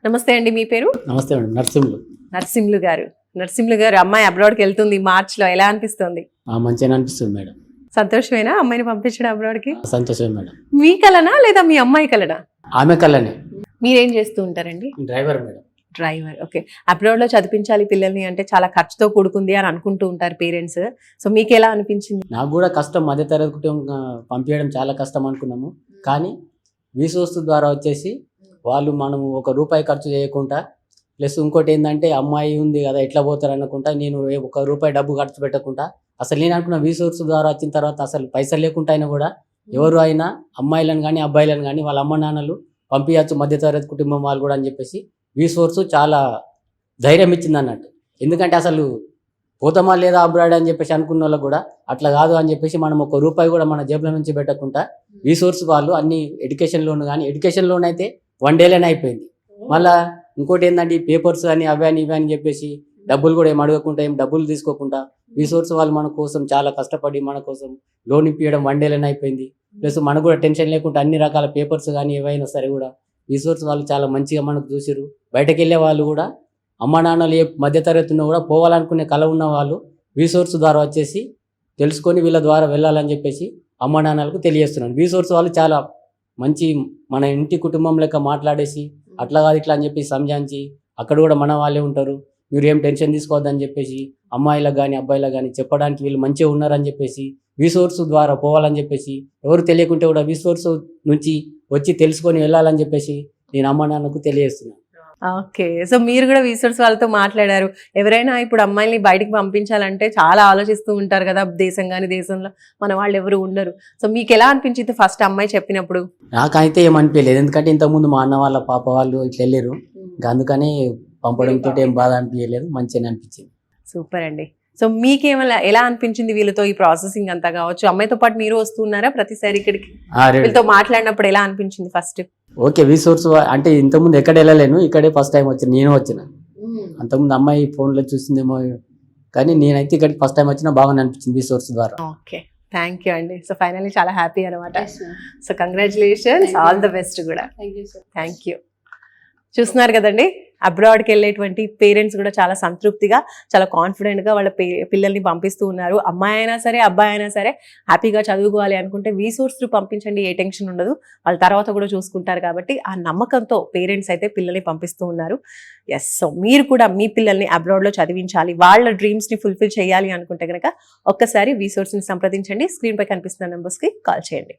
నమస్తే అండి, మీ పేరు? నమస్తే మేడం. నర్సింహులు. నర్సింహులు గారు అమ్మాయి అబ్రాడ్కి వెళ్తుంది మార్చ్ లో, ఎలా అనిపిస్తుంది? మంచిగా అనిపిస్తుంది మేడం. సంతోషమేనా అమ్మాయిని పంపించడం అబ్రాడ్కి? సంతోషమే మేడం. మీ కలనా లేదా మీ అమ్మాయి కలనా? ఆమె కళ్ళనే. మీరేం చేస్తూ ఉంటారండి? Driver madam. Driver. Okay. Abroad లో చదివించాలి పిల్లల్ని అంటే చాలా ఖర్చుతో కూడుకుంది అని అనుకుంటూ ఉంటారు పేరెంట్స్. సో మీకు ఎలా అనిపించింది? నాకు కూడా కష్టం, మధ్యతరగతి కుటుంబం పంపించడం చాలా కష్టం అనుకున్నాము. కానీ వీసోస్తు ద్వారా వచ్చేసి వాళ్ళు మనము ₹1 ఖర్చు చేయకుండా, ప్లస్ ఇంకోటి ఏంటంటే అమ్మాయి ఉంది కదా ఎట్లా పోతారు అనుకుంటా నేను ₹1 డబ్బు ఖర్చు పెట్టకుండా, అసలు నేను అనుకున్న వీసోస్తు ద్వారా వచ్చిన తర్వాత అసలు పైసలు లేకుండా అయినా కూడా ఎవరు అయినా అమ్మాయిలను కానీ అబ్బాయిలను కానీ వాళ్ళ అమ్మ నాన్నలు పంపించచ్చు మధ్యతరగతి కుటుంబం వాళ్ళు కూడా అని చెప్పేసి వీసోర్సు చాలా ధైర్యం ఇచ్చింది అన్నట్టు. ఎందుకంటే అసలు పోతామా లేదా అబ్రాడ్ అని చెప్పేసి అనుకున్న వాళ్ళకు కూడా అట్లా కాదు అని చెప్పేసి మనం ₹1 కూడా మన జేబుల నుంచి పెట్టకుండా వీసోర్స్ వాళ్ళు అన్ని ఎడ్యుకేషన్ లోన్ కానీ, ఎడ్యుకేషన్ లోన్ అయితే 1 డేలోనే అయిపోయింది. మళ్ళీ ఇంకోటి ఏంటంటే ఈ పేపర్స్ అని అవి అని ఇవి అని చెప్పేసి డబ్బులు కూడా ఏం అడగకుండా ఏం డబ్బులు తీసుకోకుండా వీసోర్స్ వాళ్ళు మన కోసం చాలా కష్టపడి మన కోసం లోన్ ఇప్పించడం 1 డేలోనే అయిపోయింది. ప్లస్ మనకు కూడా టెన్షన్ లేకుండా అన్ని రకాల పేపర్స్ కానీ ఏవైనా సరే కూడా వీసోర్స్ వాళ్ళు చాలా మంచిగా మనకు చూసిరు. బయటకు వెళ్ళే వాళ్ళు కూడా అమ్మ నాన్నలు ఏ మధ్యతరగతి ఉన్నా కూడా పోవాలనుకునే కళ ఉన్న వాళ్ళు వీసోర్స్ ద్వారా వచ్చేసి తెలుసుకొని వీళ్ళ ద్వారా వెళ్ళాలని చెప్పేసి అమ్మ నాన్నలకు తెలియజేస్తున్నాను. వీసోర్స్ వాళ్ళు చాలా మంచి మన ఇంటి కుటుంబం లెక్క మాట్లాడేసి అట్లా కాదు ఇట్లా అని చెప్పి సంజాయించి అక్కడ కూడా మన వాళ్ళే ఉంటారు, మీరు ఏం టెన్షన్ తీసుకోవద్దని చెప్పేసి అమ్మాయిలకు కానీ అబ్బాయిలకు కానీ చెప్పడానికి వీళ్ళు మంచిగా ఉన్నారని చెప్పేసి వీసోర్స్ ద్వారా పోవాలని చెప్పేసి ఎవరు తెలియకుంటే కూడా వీసోర్స్ నుంచి వచ్చి తెలుసుకొని వెళ్ళాలని చెప్పేసి నేను అమ్మ నాన్నకు తెలియజేస్తున్నాను. ఓకే. సో మీరు కూడా వీసోర్స్ వాళ్ళతో మాట్లాడారు. ఎవరైనా ఇప్పుడు అమ్మాయిని బయటికి పంపించాలంటే చాలా ఆలోచిస్తూ ఉంటారు కదా, దేశం కానీ దేశంలో మన వాళ్ళు ఎవరు ఉండరు. సో మీకు ఎలా అనిపించింది ఫస్ట్ అమ్మాయి చెప్పినప్పుడు? నాకైతే ఏమనిపించలేదు, ఎందుకంటే ఇంతకుముందు మా అన్న వాళ్ళ పాప వాళ్ళు ఇట్లా వెళ్ళారు, అందుకని పంపడంతో ఏం బాధ అనిపించలేదు, మంచిగా అనిపించింది. సూపర్ అండి. సో మీకేమైనా ఎలా అనిపించింది వీళ్ళతో ఈ ప్రాసెసింగ్ అంతా కావచ్చు? అమ్మాయితో పాటు మీరు వస్తున్నారా ప్రతిసారి ఇక్కడికి? వీళ్ళతో మాట్లాడినప్పుడు ఎలా అనిపించింది ఫస్ట్? ఓకే. వీసోర్స్ అంటే ఇంతకుముందు ఎక్కడ వెళ్ళలేను, ఇక్కడే ఫస్ట్ టైం వచ్చిన. నేను వచ్చిన అంతకుముందు అమ్మాయి ఫోన్లో చూసిందేమో, కానీ నేనైతే ఇక్కడికి ఫస్ట్ టైం వచ్చినా బాగా అనిపించింది వీసోర్స్ ద్వారా. ఓకే, థ్యాంక్ యూ అండి. సో ఫైనల్లీ చాలా హ్యాపీ అనమాట. So congratulations, all the best కూడా. Thank you. చూస్తున్నారు కదండి, అబ్రాడ్కి వెళ్ళేటువంటి పేరెంట్స్ కూడా చాలా సంతృప్తిగా, చాలా కాన్ఫిడెంట్గా వాళ్ళ పిల్లల్ని పంపిస్తూ ఉన్నారు. అమ్మాయి అయినా సరే అబ్బాయి అయినా సరే హ్యాపీగా చదువుకోవాలి అనుకుంటే వీసోర్స్ త్రూ పంపించండి, ఏ టెన్షన్ ఉండదు, వాళ్ళ తర్వాత కూడా చూసుకుంటారు. కాబట్టి ఆ నమ్మకంతో పేరెంట్స్ అయితే పిల్లల్ని పంపిస్తూ ఉన్నారు. ఎస్, సో మీరు కూడా మీ పిల్లల్ని అబ్రాడ్లో చదివించాలి, వాళ్ళ డ్రీమ్స్ని ఫుల్ఫిల్ చేయాలి అనుకుంటే కనుక ఒక్కసారి వీసోర్స్ని సంప్రదించండి. స్క్రీన్పై కనిపిస్తున్న నెంబర్స్కి కాల్ చేయండి.